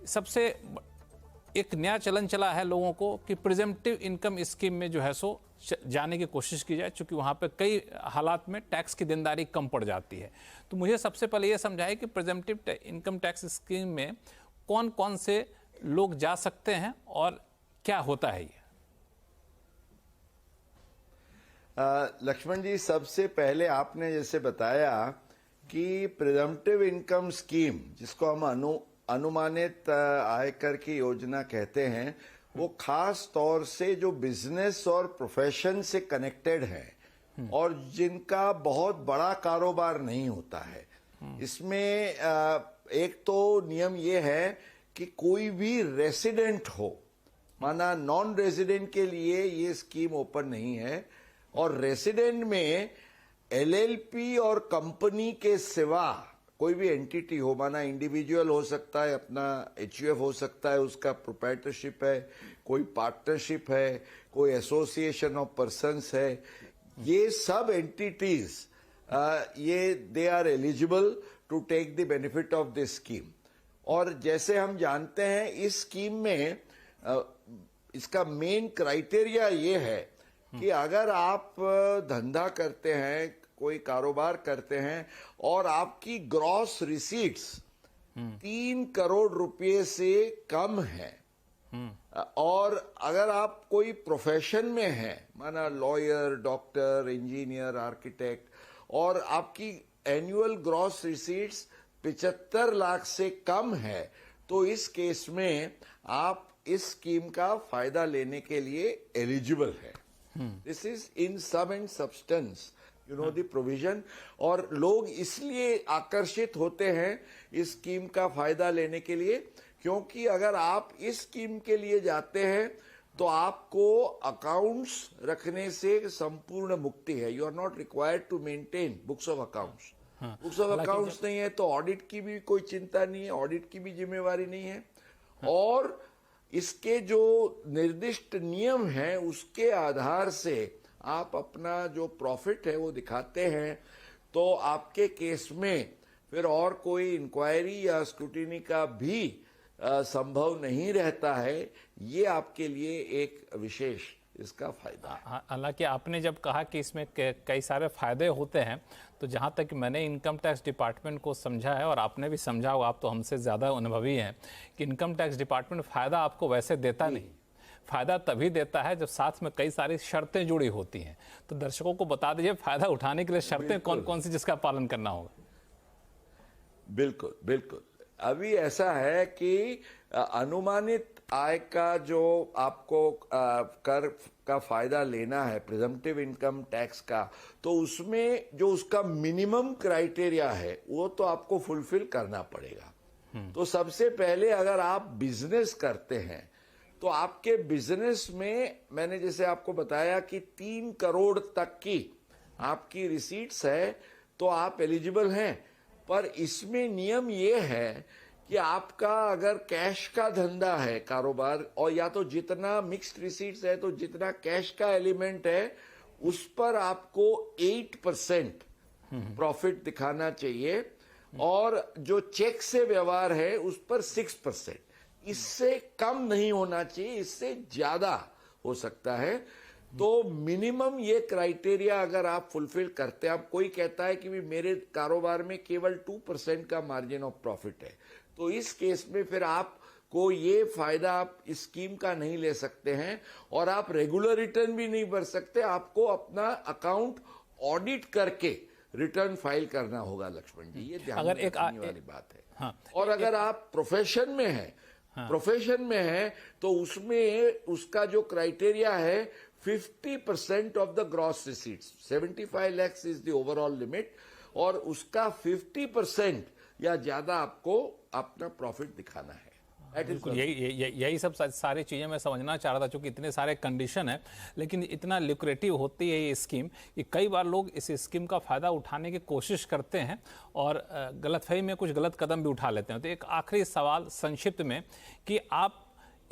सबसे एक नया चलन चला है लोगों को कि प्रिजम्पटिव इनकम स्कीम में जो है सो जाने की कोशिश की जाए, क्योंकि वहाँ पे कई हालात में टैक्स की देनदारी कम पड़ जाती है। तो मुझे सबसे पहले ये समझाइए कि प्रिजम्पटिव इनकम टैक्स स्कीम में कौन कौन से लोग जा सकते हैं और क्या होता है ये। लक्ष्मण जी, सबसे पहले आपने जैसे बताया कि प्रिजम्पटिव इनकम स्कीम, जिसको हम अनुमानित आयकर की योजना कहते हैं, वो खास तौर से जो बिजनेस और प्रोफेशन से कनेक्टेड है और जिनका बहुत बड़ा कारोबार नहीं होता है। इसमें एक तो नियम ये है कि कोई भी रेसिडेंट हो, माना नॉन रेजिडेंट के लिए ये स्कीम ओपन नहीं है, और रेसिडेंट में एलएलपी और कंपनी के सिवा कोई भी एंटिटी हो, माना इंडिविजुअल हो सकता है, अपना एचयूएफ हो सकता है, उसका प्रोप्राइटरशिप है, कोई पार्टनरशिप है, कोई एसोसिएशन ऑफ पर्संस है, ये सब एंटिटीज ये they are eligible to take the benefit of this scheme. और जैसे हम जानते हैं इस स्कीम में इसका मेन क्राइटेरिया ये है कि अगर आप धंधा करते हैं, कोई कारोबार करते हैं और आपकी ग्रॉस रिसीट्स 3 करोड़ रुपए से कम है, और अगर आप कोई प्रोफेशन में हैं, माना लॉयर, डॉक्टर, इंजीनियर, आर्किटेक्ट, और आपकी एनुअल ग्रॉस रिसीट्स 75 लाख से कम है, तो इस केस में आप इस स्कीम का फायदा लेने के लिए एलिजिबल है। This is in sum and substance the provision. और लोग इसलिए आकर्षित होते हैं इस स्कीम का फायदा लेने के लिए, क्योंकि अगर आप इस स्कीम के लिए जाते हैं तो आपको अकाउंट्स रखने से संपूर्ण मुक्ति है। You are not required to maintain books of accounts. Books of accounts नहीं है तो ऑडिट की भी कोई चिंता नहीं है, ऑडिट की भी जिम्मेवारी नहीं है। और इसके जो निर्दिष्ट नियम हैं उसके आधार से आप अपना जो प्रॉफिट है वो दिखाते हैं, तो आपके केस में फिर और कोई इंक्वायरी या स्क्रूटिनी का भी संभव नहीं रहता है। ये आपके लिए एक विशेष इसका फायदा है। हालांकि आपने जब कहा कि इसमें कई सारे फायदे होते हैं, तो जहां तक मैंने इनकम टैक्स डिपार्टमेंट को समझा है, और आपने भी समझा होगा, आप तो हमसे ज़्यादा अनुभवी हैं, कि इनकम टैक्स डिपार्टमेंट फ़ायदा आपको वैसे देता नहीं, फ़ायदा तभी देता है जब साथ में कई सारी शर्तें जुड़ी होती हैं। तो दर्शकों को बता दीजिए फ़ायदा उठाने के लिए शर्तें कौन कौन सी जिसका पालन करना होगा। बिल्कुल बिल्कुल। अभी ऐसा है कि अनुमानित आय का जो आपको कर का फायदा लेना है, प्रिजम्पटिव इनकम टैक्स का, तो उसमें जो उसका मिनिमम क्राइटेरिया है वो तो आपको फुलफिल करना पड़ेगा। तो सबसे पहले अगर आप बिजनेस करते हैं तो आपके बिजनेस में, मैंने जैसे आपको बताया कि 3 करोड़ तक की आपकी रिसीट्स है तो आप एलिजिबल हैं। पर इसमें नियम ये है कि आपका अगर कैश का धंधा है कारोबार, और या तो जितना मिक्स्ड रिसीट्स है तो जितना कैश का एलिमेंट है उस पर आपको 8% प्रॉफिट दिखाना चाहिए, और जो चेक से व्यवहार है उस पर 6%। इससे कम नहीं होना चाहिए, इससे ज्यादा हो सकता है। तो मिनिमम ये क्राइटेरिया अगर आप फुलफिल करते हैं, आप कोई कहता है कि भी मेरे कारोबार में केवल 2% का मार्जिन ऑफ प्रॉफिट है, तो इस केस में फिर आपको ये फायदा आप इस स्कीम का नहीं ले सकते हैं, और आप रेगुलर रिटर्न भी नहीं भर सकते। आपको अपना अकाउंट ऑडिट करके रिटर्न फाइल करना होगा लक्ष्मण जी, ये ध्यान रखने वाली बात है। हाँ, और अगर आप प्रोफेशन में हैं, प्रोफेशन में है तो उसमें उसका जो क्राइटेरिया है 50% of the gross receipts, 75 lakhs is the overall limit, और उसका 50% या ज्यादा आपको अपना प्रॉफिट दिखाना है। बिल्कुल, यही सब सारी चीज़ें मैं समझना चाह रहा था, क्योंकि इतने सारे कंडीशन है, लेकिन इतना लुक्रेटिव होती है ये स्कीम कि कई बार लोग इस स्कीम का फ़ायदा उठाने की कोशिश करते हैं और गलतफहमी में कुछ गलत कदम भी उठा लेते हैं। तो एक आखिरी सवाल संक्षिप्त में, कि आप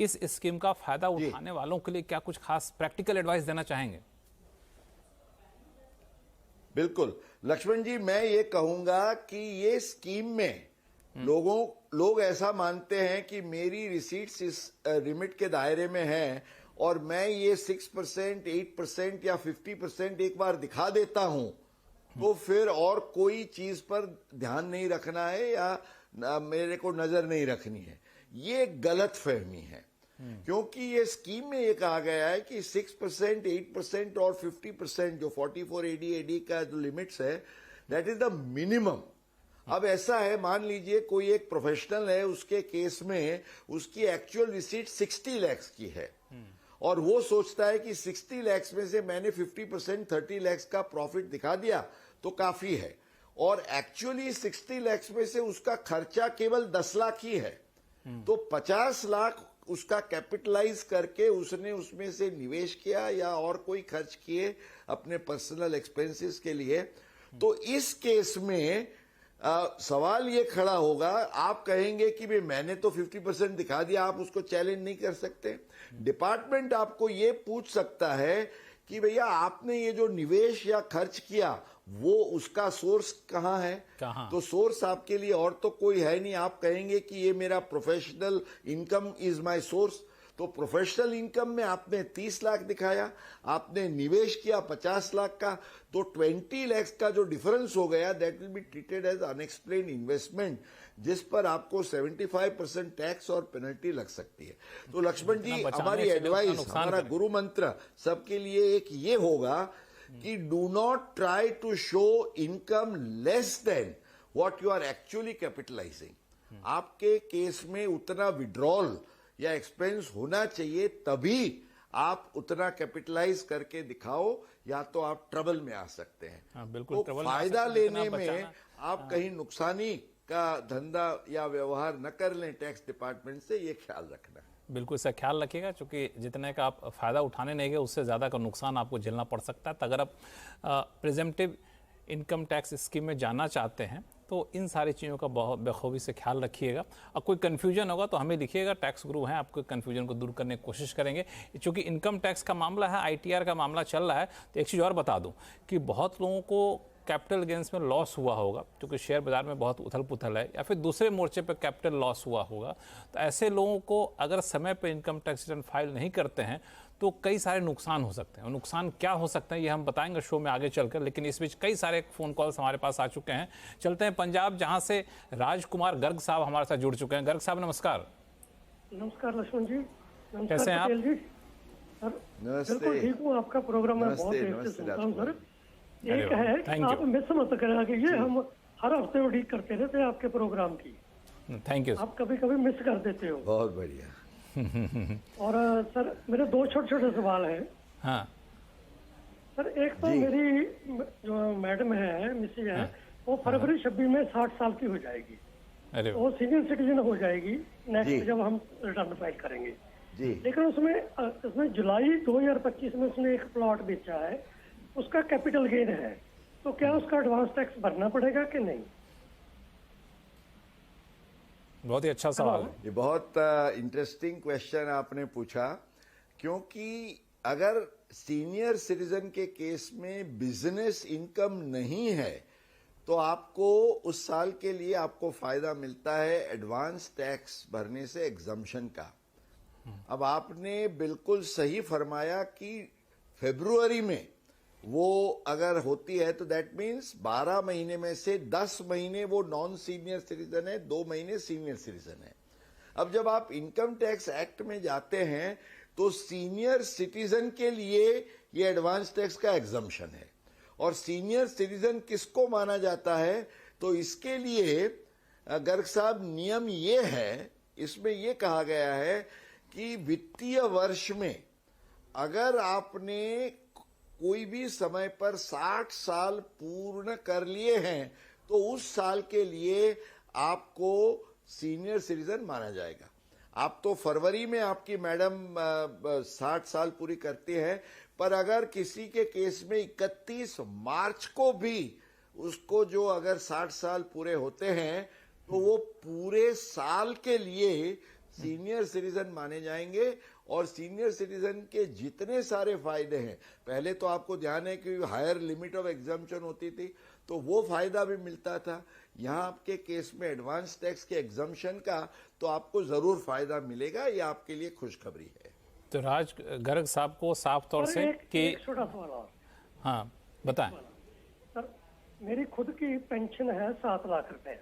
इस स्कीम का फ़ायदा उठाने वालों के लिए क्या कुछ खास प्रैक्टिकल एडवाइस देना चाहेंगे? बिल्कुल लक्ष्मण जी, मैं ये कहूंगा कि ये स्कीम में लोग ऐसा मानते हैं कि मेरी रिसीट्स इस लिमिट के दायरे में है और मैं ये 6%, 8% या 50% एक बार दिखा देता हूं तो फिर और कोई चीज पर ध्यान नहीं रखना है या मेरे को नजर नहीं रखनी है। ये गलत फहमी है, क्योंकि ये स्कीम में ये कहा गया है कि 6%, 8% और 50% जो 44 AD का जो लिमिट्स है, दैट इज द मिनिमम। अब ऐसा है, मान लीजिए कोई एक प्रोफेशनल है, उसके केस में उसकी एक्चुअल रिसीट 60 लाख की है और वो सोचता है कि 60 लाख में से मैंने 50%, 30 लाख का प्रॉफिट दिखा दिया तो काफी है, और एक्चुअली 60 लाख में से उसका खर्चा केवल 10 लाख ही है, तो 50 लाख उसका कैपिटलाइज करके उसने उसमें से निवेश किया या और कोई खर्च किए अपने पर्सनल एक्सपेंसेस के लिए। तो इस केस में सवाल ये खड़ा होगा, आप कहेंगे कि भाई मैंने तो 50% दिखा दिया, आप उसको चैलेंज नहीं कर सकते। डिपार्टमेंट आपको ये पूछ सकता है कि भैया आपने ये जो निवेश या खर्च किया वो उसका सोर्स कहाँ है? तो सोर्स आपके लिए और तो कोई है नहीं। आप कहेंगे कि ये मेरा professional income is my source, तो प्रोफेशनल इनकम में आपने 30 लाख दिखाया, आपने निवेश किया 50 लाख का, तो 20 लाख का जो डिफरेंस हो गया that will be treated as unexplained investment, जिस पर आपको 75% टैक्स और पेनल्टी लग सकती है। तो लक्ष्मण जी, हमारी एडवाइस, हमारा गुरु मंत्र सबके लिए एक ये होगा कि do not try to show income less than what you are actually capitalising. आपके केस में उतना विड्रॉल या एक्सपेंस होना चाहिए, तभी आप उतना कैपिटलाइज करके दिखाओ, या तो आप ट्रबल में आ सकते हैं। बिल्कुल, तो फायदा लेने में आप कहीं नुकसानी का धंधा या व्यवहार न कर लें टैक्स डिपार्टमेंट से, ये ख्याल रखना। बिल्कुल इसका ख्याल रखिएगा, क्योंकि जितने का आप फायदा उठाने नहीं गए उससे ज़्यादा का नुकसान आपको झेलना पड़ सकता है। तो अगर आप प्रिजम्पटिव इनकम टैक्स स्कीम में जाना चाहते हैं तो इन सारी चीज़ों का बहुत बखूबी से ख्याल रखिएगा। अब कोई कन्फ्यूजन होगा तो हमें लिखिएगा, टैक्स गुरु हैं, आपको कन्फ्यूजन को दूर करने की कोशिश करेंगे। चूँकि इनकम टैक्स का मामला है, ITR का मामला चल रहा है, तो एक चीज़ और बता दूं कि बहुत लोगों को कैपिटल गेंस में लॉस हुआ होगा, क्योंकि शेयर बाजार में बहुत उथल पुथल है, या फिर दूसरे मोर्चे पर कैपिटल लॉस हुआ होगा। तो ऐसे लोगों को अगर समय पर इनकम टैक्स रिटर्न फाइल नहीं करते हैं तो कई सारे नुकसान हो सकते हैं। और नुकसान क्या हो सकते हैं ये हम बताएंगे शो में आगे चलकर, लेकिन इस बीच कई सारे फ़ोन कॉल्स हमारे पास आ चुके हैं। चलते हैं पंजाब, जहां से राजकुमार गर्ग साहब हमारे साथ जुड़ चुके हैं। गर्ग साहब नमस्कार। नमस्कार लक्ष्मण जी। कैसे हैं आप? जी सर, बिल्कुल ठीक हूँ। आपका प्रोग्राम मैं बहुत देर से सुनता हूँ सर। एक है कि आप मिस मत करा कीजिए, हम हर हफ्ते उड़ीक करते रहते हैं आपके प्रोग्राम की। Thank you. आप कभी कभी मिस कर देते हो। बहुत बढ़िया। और सर मेरे दो छोटे छोटे सवाल हैं। हाँ सर, एक तो मेरी जो मैडम है, मिसेज है, वो फरवरी 26 में 60 साल की हो जाएगी। अरे वो सीनियर सिटीजन हो जाएगी नेक्स्ट जब हम रिटर्न फाइल करेंगे जी। लेकिन उसमें जुलाई 2025 में उसने एक प्लॉट बेचा है, उसका कैपिटल गेन है, तो क्या उसका एडवांस टैक्स भरना पड़ेगा कि नहीं? बहुत ही अच्छा सवाल है। ये बहुत इंटरेस्टिंग क्वेश्चन आपने पूछा, क्योंकि अगर सीनियर सिटीजन के केस में बिजनेस इनकम नहीं है तो आपको उस साल के लिए आपको फायदा मिलता है एडवांस टैक्स भरने से एग्जम्पशन का। अब आपने बिल्कुल सही फरमाया कि फरवरी में वो अगर होती है तो दैट मीन्स 12 महीने में से 10 महीने वो नॉन सीनियर सिटीजन है, 2 महीने सीनियर सिटीजन है। अब जब आप इनकम टैक्स एक्ट में जाते हैं तो सीनियर सिटीजन के लिए ये एडवांस टैक्स का एग्जम्पशन है। और सीनियर सिटीजन किसको माना जाता है? तो इसके लिए गर्ग साहब नियम ये है, इसमें ये कहा गया है कि वित्तीय वर्ष में अगर आपने कोई भी समय पर 60 साल पूर्ण कर लिए हैं तो उस साल के लिए आपको सीनियर सिटीजन माना जाएगा। आप तो फरवरी में आपकी मैडम 60 साल पूरी करती हैं, पर अगर किसी के केस में 31 मार्च को भी उसको जो अगर 60 साल पूरे होते हैं तो वो पूरे साल के लिए सीनियर सिटीजन माने जाएंगे। और सीनियर सिटीजन के जितने सारे फायदे हैं, पहले तो आपको ध्यान है कि हायर लिमिट ऑफ एग्जम्पशन होती थी तो वो फायदा भी मिलता था यहाँ आपके केस में एडवांस टैक्स के एग्जम्पशन का तो आपको जरूर फायदा मिलेगा, ये आपके लिए खुशखबरी है। तो राज गर्ग साहब को साफ तौर से कि एक छोटा सवाल और। हाँ बताएं। सर मेरी खुद की पेंशन है 7 लाख रुपए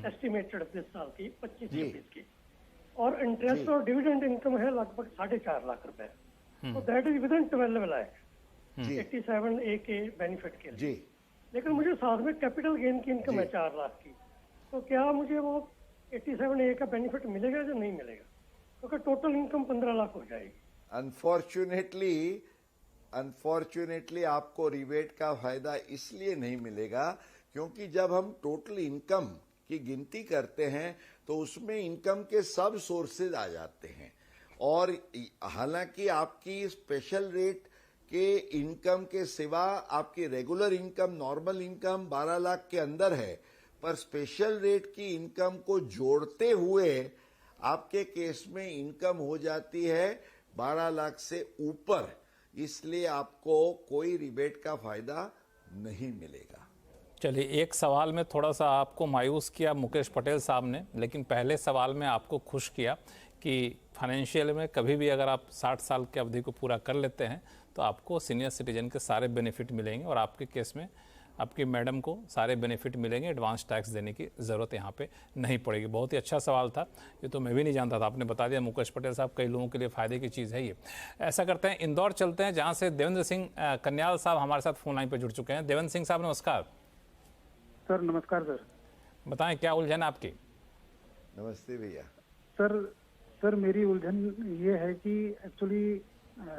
एस्टिमेटेड इस साल की 25-26 की, और इंटरेस्ट और डिविडेंड इनकम है लगभग 4.5 लाख रुपए, तो that is with in 12 lakh 87A के बेनिफिट के लिए। जी, लेकिन मुझे साथ में कैपिटल गेन की इनकम है 4 लाख की, तो क्या मुझे वो 87A का बेनिफिट मिलेगा या नहीं मिलेगा? क्योंकि टोटल इनकम 15 लाख हो जाएगी। अनफॉर्चुनेटली आपको रिबेट का फायदा इसलिए नहीं मिलेगा क्योंकि जब हम टोटल इनकम की गिनती करते हैं तो उसमें इनकम के सब सोर्सेज आ जाते हैं, और हालांकि आपकी स्पेशल रेट के इनकम के सिवा आपकी regular income, normal income 12 lakh के अंदर है, पर स्पेशल रेट की इनकम को जोड़ते हुए आपके केस में इनकम हो जाती है 12 लाख से ऊपर, इसलिए आपको कोई रिबेट का फायदा नहीं मिलेगा। चलिए, एक सवाल में थोड़ा सा आपको मायूस किया मुकेश पटेल साहब ने, लेकिन पहले सवाल में आपको खुश किया कि फाइनेंशियल में कभी भी अगर आप 60 साल की अवधि को पूरा कर लेते हैं तो आपको सीनियर सिटीजन के सारे बेनिफिट मिलेंगे, और आपके केस में आपकी मैडम को सारे बेनिफिट मिलेंगे, एडवांस टैक्स देने की ज़रूरत यहाँ पे नहीं पड़ेगी। बहुत ही अच्छा सवाल था, ये तो मैं भी नहीं जानता था, आपने बता दिया मुकेश पटेल साहब, कई लोगों के लिए फ़ायदे की चीज़ है ये। ऐसा करते हैं, इंदौर चलते हैं, जहाँ से देवेंद्र सिंह कन्याल साहब हमारे साथ फोन लाइन पर जुड़ चुके हैं। देवेंद्र सिंह साहब नमस्कार। सर नमस्कार सर। बताएं क्या उलझन आपकी? नमस्ते भैया। सर मेरी उलझन ये है कि एक्चुअली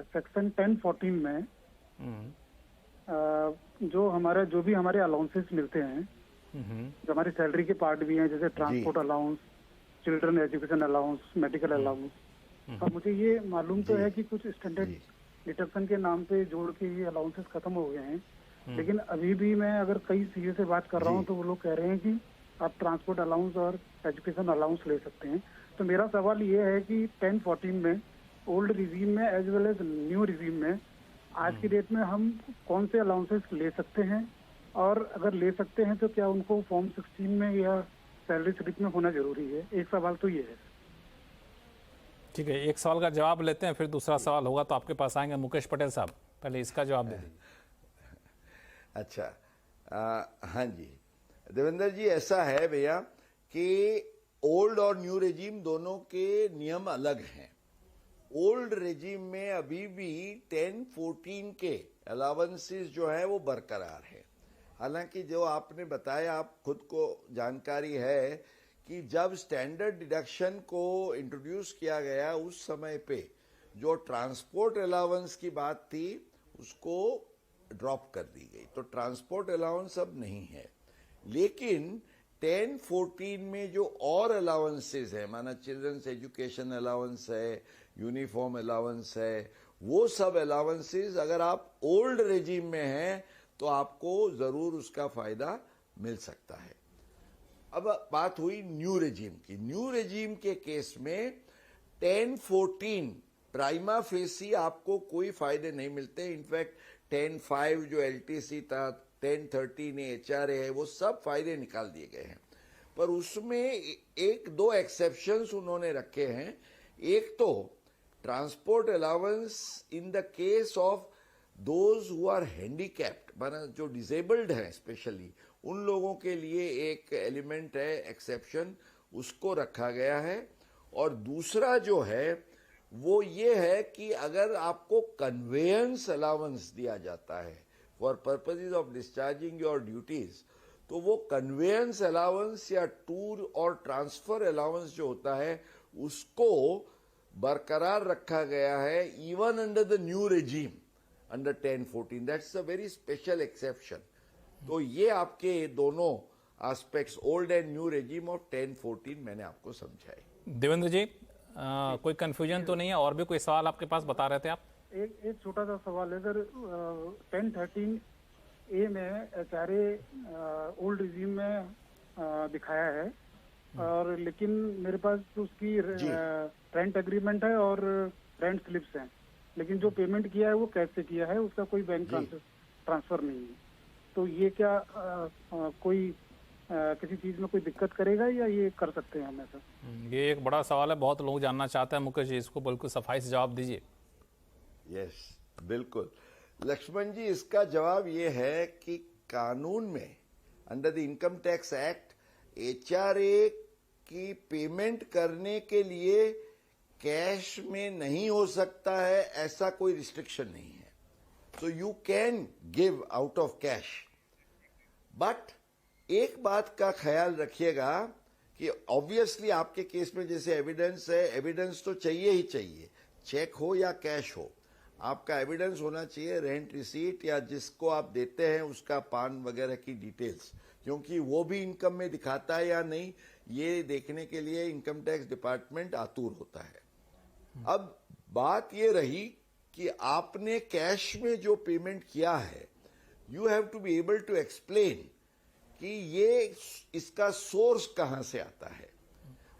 सेक्शन 1014 में जो भी हमारे अलाउंसेस मिलते हैं, जो हमारी सैलरी के पार्ट भी हैं, जैसे transport allowance, children education allowance, medical allowance, अब मुझे ये मालूम तो है कि कुछ स्टैंडर्ड डिडक्शन के नाम पे जोड़ के ये अलाउंसेस खत्म हो गए हैं, लेकिन अभी भी मैं अगर कई सीए से बात कर रहा हूँ तो वो लोग कह रहे हैं कि आप ट्रांसपोर्ट अलाउंस और एजुकेशन अलाउंस ले सकते हैं। तो मेरा सवाल ये है कि 1014 में ओल्ड रिजीम में as well as new regime में आज की डेट में हम कौन से अलाउंसेस ले सकते हैं, और अगर ले सकते हैं तो क्या उनको फॉर्म 16 में या सैलरी स्लिप में होना जरूरी है? एक सवाल तो ये है। ठीक है, एक सवाल का जवाब लेते हैं, फिर दूसरा सवाल होगा तो आपके पास आएंगे। मुकेश पटेल साहब, पहले इसका जवाब दे दीजिए। अच्छा, हाँ जी देवेंद्र जी, ऐसा है भैया कि ओल्ड और न्यू रेजिम दोनों के नियम अलग हैं। ओल्ड रेजिम में अभी भी 1014 के अलाउंसेस जो है वो बरकरार है। हालांकि जो आपने बताया, आप खुद को जानकारी है कि जब स्टैंडर्ड डिडक्शन को इंट्रोड्यूस किया गया उस समय पे जो ट्रांसपोर्ट अलाउंस की बात थी उसको ड्रॉप कर दी गई, तो ट्रांसपोर्ट अलाउंस अब नहीं है। लेकिन 1014 में जो और अलाउंसेस है, माना चिल्ड्रंस एजुकेशन अलाउंस है, यूनिफॉर्म अलाउंस है, वो सब अलाउंसेस अगर आप ओल्ड रेजिम में हैं तो आपको जरूर उसका फायदा मिल सकता है। अब बात हुई न्यू रेजिम की। न्यू रेजिम के केस में 1014 प्राइमा फेसी आपको कोई फायदे नहीं मिलते। इनफैक्ट 10.5 जो एलटीसी था, 10.13 एचआरए है, वो सब फायदे निकाल दिए गए हैं। पर उसमें एक दो एक्सेप्शंस उन्होंने रखे हैं। एक तो transport allowance in the case of those who are handicapped, माना जो डिसेबल्ड हैं स्पेशली, उन लोगों के लिए एक एलिमेंट है, एक्सेप्शन, उसको रखा गया है। और दूसरा जो है वो ये है कि अगर आपको कन्वेयंस अलाउंस दिया जाता है for purposes of discharging your duties, तो वो कन्वेयंस अलाउंस या टूर और ट्रांसफर अलाउंस जो होता है उसको बरकरार रखा गया है even under the new regime under 1014। That's a very special exception. तो ये आपके दोनों aspects old and new regime of 1014 मैंने आपको समझाए। देवेंद्र जी, कोई कंफ्यूजन तो नहीं है? और भी कोई सवाल आपके पास बता रहे थे आप? एक छोटा सा सवाल है सर। 1013A में एचआरए ओल्ड रिजीम में दिखाया है, और लेकिन मेरे पास उसकी रेंट एग्रीमेंट है और रेंट स्लिप्स हैं, लेकिन जो पेमेंट किया है वो कैश से किया है, उसका कोई बैंक ट्रांसफर नहीं है। तो ये क्या कोई किसी चीज में कोई दिक्कत करेगा या ये कर सकते हैं हम ऐसा? ये एक बड़ा सवाल है, बहुत लोग जानना चाहते हैं मुकेश जी, इसको बिल्कुल सफाई से जवाब दीजिए। यस, बिल्कुल लक्ष्मण जी, इसका जवाब ये है कि कानून में under the income tax act HRA की पेमेंट करने के लिए कैश में नहीं हो सकता है, ऐसा कोई रिस्ट्रिक्शन नहीं है। So you can give out of cash, but एक बात का ख्याल रखिएगा कि ऑब्वियसली आपके केस में जैसे एविडेंस है, एविडेंस तो चाहिए ही चाहिए, चेक हो या कैश हो, आपका एविडेंस होना चाहिए, रेंट रिसीट या जिसको आप देते हैं उसका पान वगैरह की डिटेल्स, क्योंकि वो भी इनकम में दिखाता है या नहीं ये देखने के लिए इनकम टैक्स डिपार्टमेंट आतुर होता है। अब बात ये रही कि आपने कैश में जो पेमेंट किया है, you have to be able to explain कि ये इसका सोर्स कहां से आता है।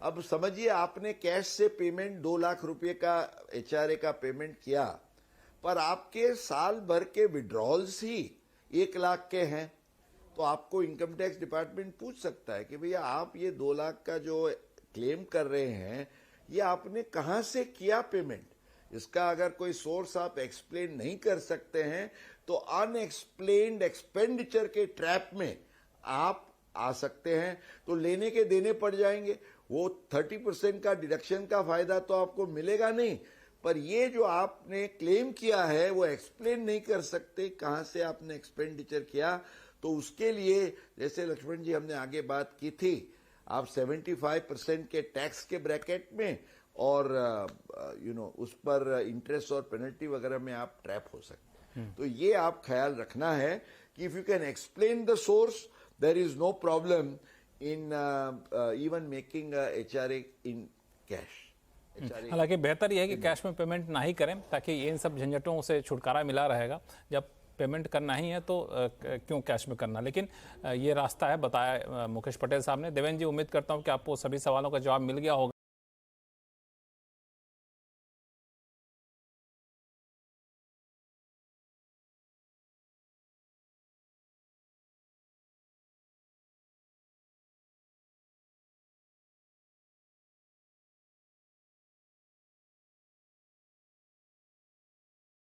अब समझिए आपने कैश से पेमेंट 2 लाख रुपए का एचआरए का पेमेंट किया, पर आपके साल भर के विड्रॉल्स ही 1 लाख के हैं, तो आपको इनकम टैक्स डिपार्टमेंट पूछ सकता है कि भैया आप ये 2 लाख का जो क्लेम कर रहे हैं ये आपने कहां से किया पेमेंट। इसका अगर कोई सोर्स आप एक्सप्लेन नहीं कर सकते हैं तो अनएक्सप्लेन्ड एक्सपेंडिचर के ट्रैप में आप आ सकते हैं, तो लेने के देने पड़ जाएंगे। वो 30% का डिडक्शन का फायदा तो आपको मिलेगा नहीं, पर ये जो आपने क्लेम किया है वो एक्सप्लेन नहीं कर सकते कहां से आपने एक्सपेंडिचर किया, तो उसके लिए जैसे लक्ष्मण जी हमने आगे बात की थी, आप 75% के टैक्स के ब्रैकेट में और उस पर इंटरेस्ट और पेनल्टी वगैरह में आप ट्रैप हो सकते हैं। तो ये आप ख्याल रखना है कि if you can explain the source there is no problem in even making HRA in cash. हालांकि बेहतर यह है कि कैश में पेमेंट ना ही करें, ताकि इन सब झंझटों से छुटकारा मिला रहेगा। जब पेमेंट करना ही है तो क्यों कैश में करना, लेकिन ये रास्ता है बताया मुकेश पटेल साहब ने। देवेंद्र जी, उम्मीद करता हूं कि आपको सभी सवालों का जवाब मिल गया होगा।